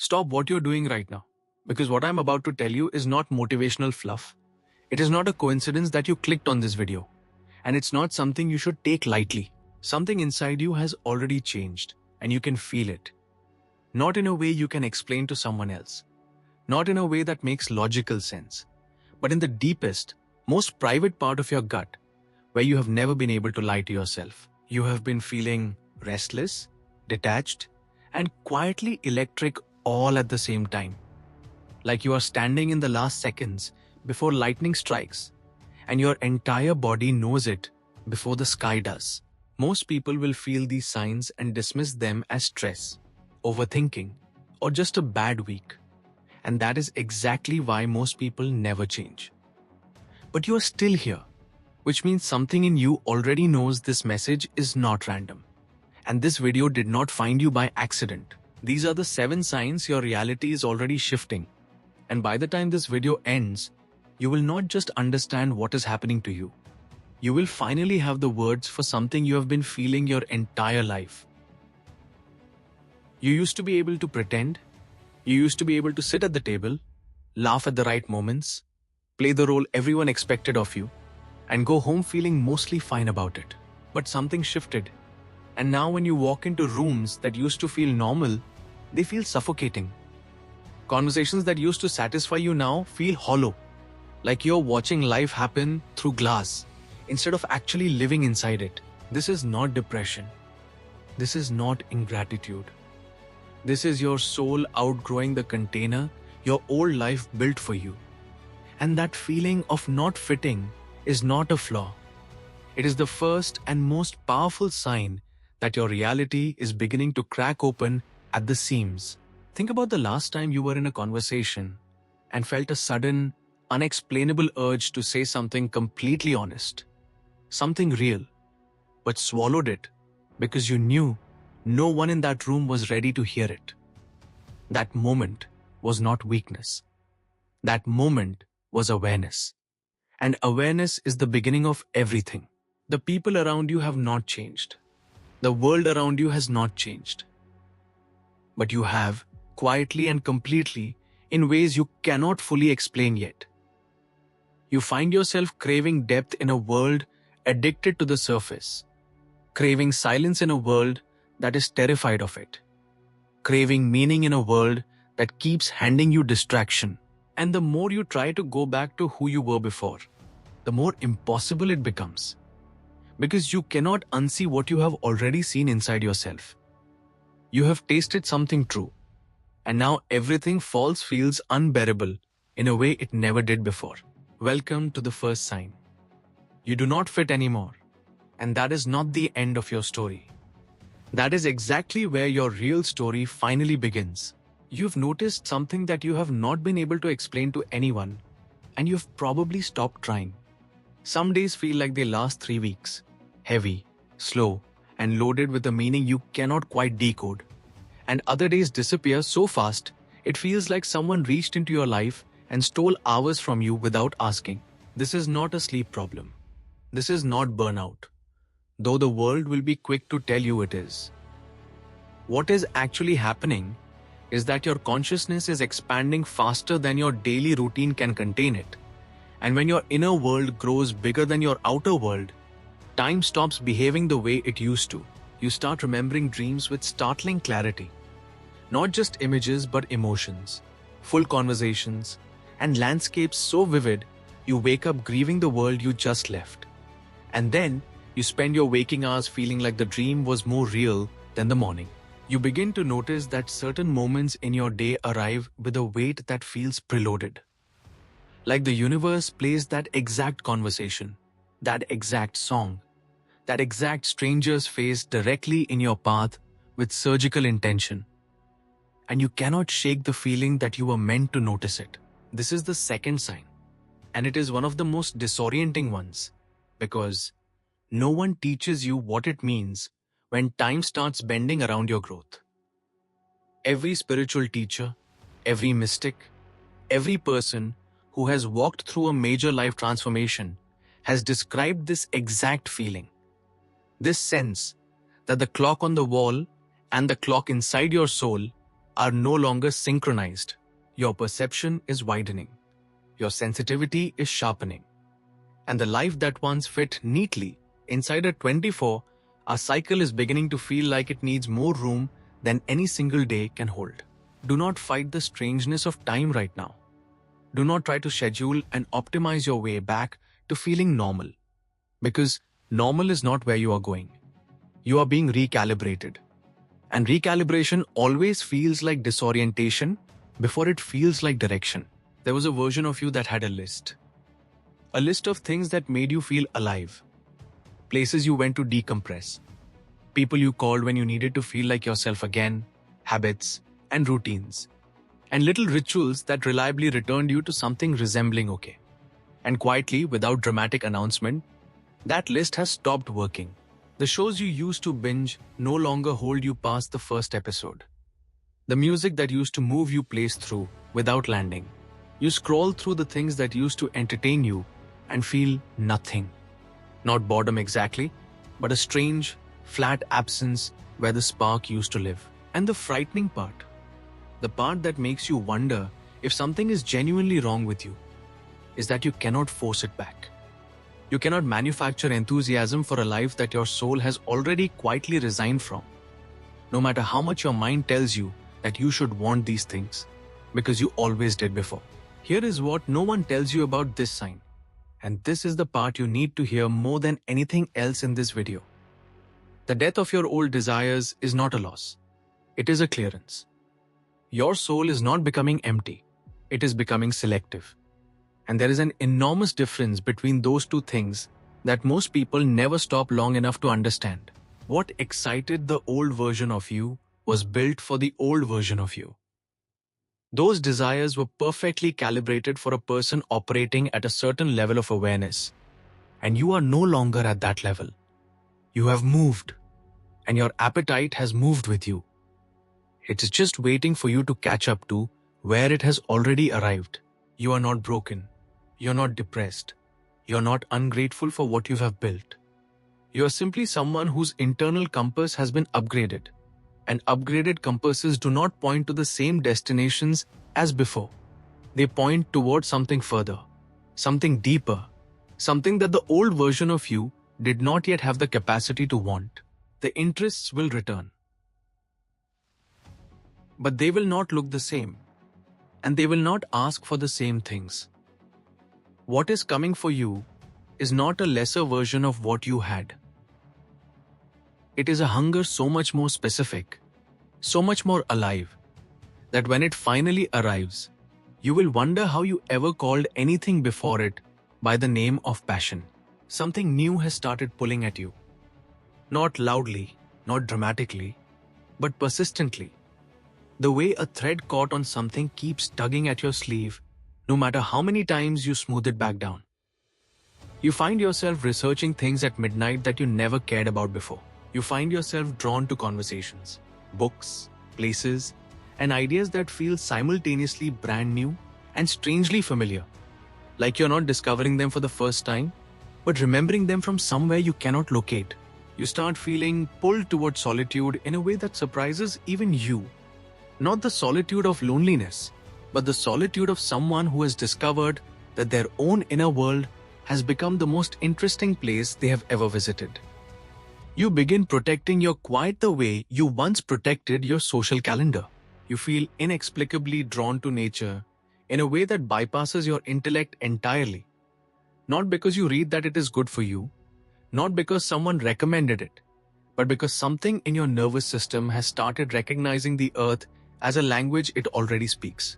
Stop what you're doing right now. Because what I'm about to tell you is not motivational fluff. It is not a coincidence that you clicked on this video. And it's not something you should take lightly. Something inside you has already changed, and you can feel it. Not in a way you can explain to someone else. Not in a way that makes logical sense. But in the deepest, most private part of your gut, where you have never been able to lie to yourself. You have been feeling restless, detached, and quietly electric all at the same time. Like you are standing in the last seconds before lightning strikes, and your entire body knows it before the sky does. Most people will feel these signs and dismiss them as stress, overthinking, or just a bad week. And that is exactly why most people never change. But you are still here, which means something in you already knows this message is not random. And this video did not find you by accident. These are the 7 signs your reality is already shifting. And by the time this video ends, you will not just understand what is happening to you. You will finally have the words for something you have been feeling your entire life. You used to be able to pretend. You used to be able to sit at the table, laugh at the right moments, play the role everyone expected of you, and go home feeling mostly fine about it. But something shifted. And now when you walk into rooms that used to feel normal, they feel suffocating. Conversations that used to satisfy you now feel hollow, like you're watching life happen through glass instead of actually living inside it. This is not depression. This is not ingratitude. This is your soul outgrowing the container your old life built for you. And that feeling of not fitting is not a flaw. It is the first and most powerful sign that your reality is beginning to crack open at the seams. Think about the last time you were in a conversation and felt a sudden, unexplainable urge to say something completely honest, something real, but swallowed it because you knew no one in that room was ready to hear it. That moment was not weakness. That moment was awareness. And awareness is the beginning of everything. The people around you have not changed. The world around you has not changed. But you have, quietly and completely, in ways you cannot fully explain yet. You find yourself craving depth in a world addicted to the surface, craving silence in a world that is terrified of it, craving meaning in a world that keeps handing you distraction. And the more you try to go back to who you were before, the more impossible it becomes. Because you cannot unsee what you have already seen inside yourself. You have tasted something true, and now everything false feels unbearable in a way it never did before. Welcome to the first sign. You do not fit anymore, and that is not the end of your story. That is exactly where your real story finally begins. You've noticed something that you have not been able to explain to anyone, and you've probably stopped trying. Some days feel like they last 3 weeks, heavy, slow, and loaded with a meaning you cannot quite decode. And other days disappear so fast, it feels like someone reached into your life and stole hours from you without asking. This is not a sleep problem. This is not burnout, though the world will be quick to tell you it is. What is actually happening is that your consciousness is expanding faster than your daily routine can contain it. And when your inner world grows bigger than your outer world, time stops behaving the way it used to. You start remembering dreams with startling clarity. Not just images but emotions, full conversations, and landscapes so vivid, you wake up grieving the world you just left. And then, you spend your waking hours feeling like the dream was more real than the morning. You begin to notice that certain moments in your day arrive with a weight that feels preloaded. Like the universe plays that exact conversation, that exact song, that exact stranger's face directly in your path with surgical intention. And you cannot shake the feeling that you were meant to notice it. This is the second sign, and it is one of the most disorienting ones, because no one teaches you what it means when time starts bending around your growth. Every spiritual teacher, every mystic, every person who has walked through a major life transformation has described this exact feeling. This sense that the clock on the wall and the clock inside your soul are no longer synchronized. Your perception is widening. Your sensitivity is sharpening. And the life that once fit neatly inside a 24-hour cycle is beginning to feel like it needs more room than any single day can hold. Do not fight the strangeness of time right now. Do not try to schedule and optimize your way back to feeling normal. Because normal is not where you are going. You are being recalibrated. And recalibration always feels like disorientation before it feels like direction. There was a version of you that had a list. A list of things that made you feel alive. Places you went to decompress. People you called when you needed to feel like yourself again. Habits and routines. And little rituals that reliably returned you to something resembling okay. And quietly, without dramatic announcement, that list has stopped working. The shows you used to binge no longer hold you past the first episode. The music that used to move you plays through without landing. You scroll through the things that used to entertain you and feel nothing. Not boredom exactly, but a strange, flat absence where the spark used to live. And the frightening part, the part that makes you wonder if something is genuinely wrong with you, is that you cannot force it back. You cannot manufacture enthusiasm for a life that your soul has already quietly resigned from. No matter how much your mind tells you that you should want these things, because you always did before. Here is what no one tells you about this sign. And this is the part you need to hear more than anything else in this video. The death of your old desires is not a loss. It is a clearance. Your soul is not becoming empty. It is becoming selective. And there is an enormous difference between those two things that most people never stop long enough to understand. What excited the old version of you was built for the old version of you. Those desires were perfectly calibrated for a person operating at a certain level of awareness. And you are no longer at that level. You have moved. And your appetite has moved with you. It is just waiting for you to catch up to where it has already arrived. You are not broken. You're not depressed. You're not ungrateful for what you have built. You are simply someone whose internal compass has been upgraded. And upgraded compasses do not point to the same destinations as before. They point towards something further, something deeper, something that the old version of you did not yet have the capacity to want. The interests will return. But they will not look the same. And they will not ask for the same things. What is coming for you is not a lesser version of what you had. It is a hunger so much more specific, so much more alive, that when it finally arrives, you will wonder how you ever called anything before it by the name of passion. Something new has started pulling at you. Not loudly, not dramatically, but persistently. The way a thread caught on something keeps tugging at your sleeve, no matter how many times you smooth it back down. You find yourself researching things at midnight that you never cared about before. You find yourself drawn to conversations, books, places, and ideas that feel simultaneously brand new and strangely familiar. Like you're not discovering them for the first time, but remembering them from somewhere you cannot locate. You start feeling pulled towards solitude in a way that surprises even you. Not the solitude of loneliness, but the solitude of someone who has discovered that their own inner world has become the most interesting place they have ever visited. You begin protecting your quiet the way you once protected your social calendar. You feel inexplicably drawn to nature in a way that bypasses your intellect entirely. Not because you read that it is good for you, not because someone recommended it, but because something in your nervous system has started recognizing the earth as a language it already speaks.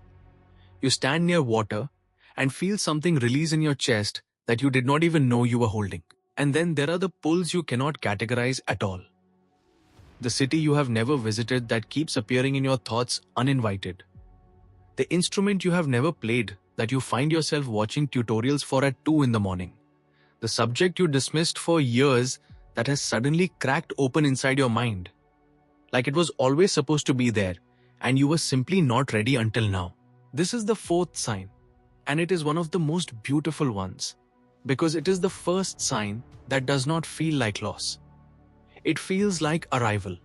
You stand near water and feel something release in your chest that you did not even know you were holding. And then there are the pulls you cannot categorize at all. The city you have never visited that keeps appearing in your thoughts uninvited. The instrument you have never played that you find yourself watching tutorials for at 2 in the morning. The subject you dismissed for years that has suddenly cracked open inside your mind. Like it was always supposed to be there, and you were simply not ready until now. This is the fourth sign, and it is one of the most beautiful ones, because it is the first sign that does not feel like loss. It feels like arrival.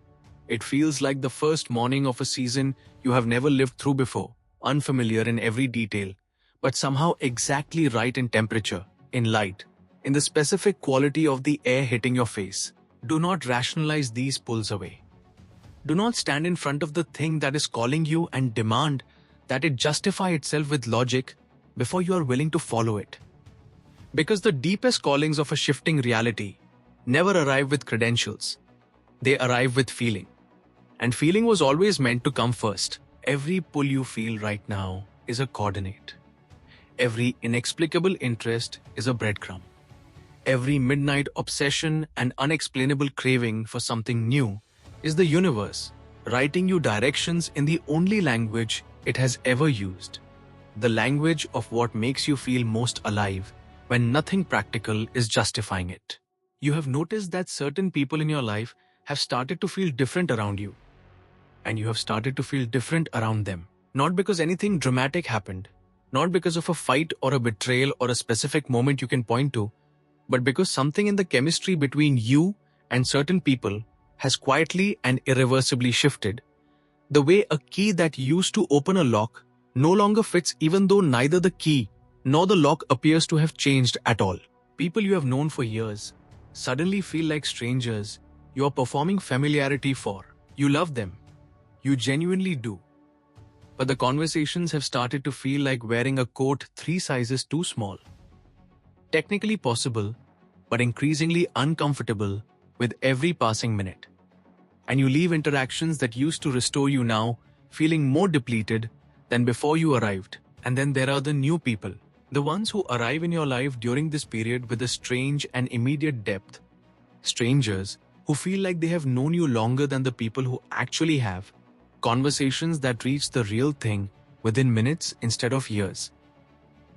It feels like the first morning of a season you have never lived through before, unfamiliar in every detail, but somehow exactly right in temperature, in light, in the specific quality of the air hitting your face. Do not rationalize these pulls away. Do not stand in front of the thing that is calling you and demand that it justify itself with logic before you are willing to follow it. Because the deepest callings of a shifting reality never arrive with credentials. They arrive with feeling. And feeling was always meant to come first. Every pull you feel right now is a coordinate. Every inexplicable interest is a breadcrumb. Every midnight obsession and unexplainable craving for something new is the universe writing you directions in the only language it has ever used. The language of what makes you feel most alive when nothing practical is justifying it. You have noticed that certain people in your life have started to feel different around you, and you have started to feel different around them. Not because anything dramatic happened, not because of a fight or a betrayal or a specific moment you can point to, but because something in the chemistry between you and certain people has quietly and irreversibly shifted. The way a key that used to open a lock no longer fits, even though neither the key nor the lock appears to have changed at all. People you have known for years suddenly feel like strangers you are performing familiarity for. You love them. You genuinely do. But the conversations have started to feel like wearing a coat 3 sizes too small. Technically possible, but increasingly uncomfortable with every passing minute. And you leave interactions that used to restore you now feeling more depleted than before you arrived. And then there are the new people, the ones who arrive in your life during this period with a strange and immediate depth. Strangers who feel like they have known you longer than the people who actually have. Conversations that reach the real thing within minutes instead of years.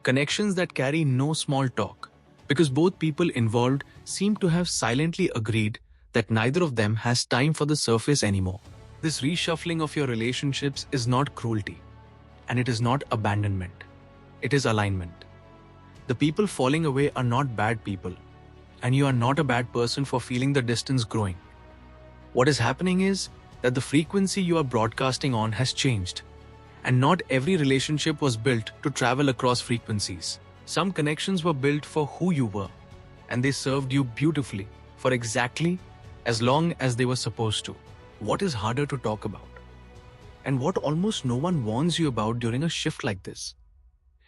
Connections that carry no small talk, because both people involved seem to have silently agreed that neither of them has time for the surface anymore. This reshuffling of your relationships is not cruelty, and it is not abandonment. It is alignment. The people falling away are not bad people, and you are not a bad person for feeling the distance growing. What is happening is that the frequency you are broadcasting on has changed, and not every relationship was built to travel across frequencies. Some connections were built for who you were, and they served you beautifully for exactly as long as they were supposed to. What is harder to talk about, and what almost no one warns you about during a shift like this,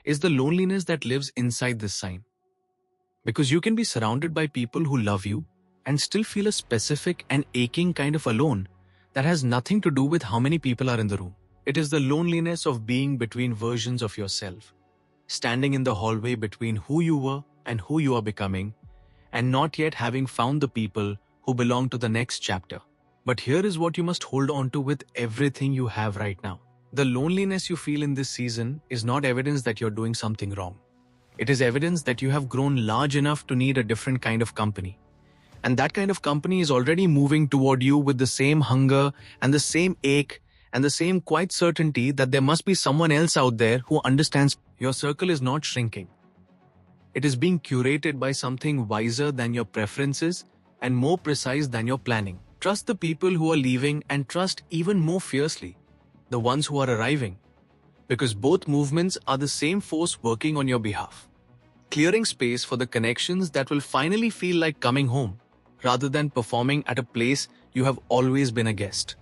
is the loneliness that lives inside this sign. Because you can be surrounded by people who love you and still feel a specific and aching kind of alone that has nothing to do with how many people are in the room. It is the loneliness of being between versions of yourself, standing in the hallway between who you were and who you are becoming, and not yet having found the people who belong to the next chapter. But here is what you must hold on to with everything you have right now. The loneliness you feel in this season is not evidence that you're doing something wrong. It is evidence that you have grown large enough to need a different kind of company. And that kind of company is already moving toward you with the same hunger and the same ache and the same quiet certainty that there must be someone else out there who understands. Your circle is not shrinking. It is being curated by something wiser than your preferences and more precise than your planning. Trust the people who are leaving, and trust even more fiercely the ones who are arriving, because both movements are the same force working on your behalf, clearing space for the connections that will finally feel like coming home rather than performing at a place you have always been a guest.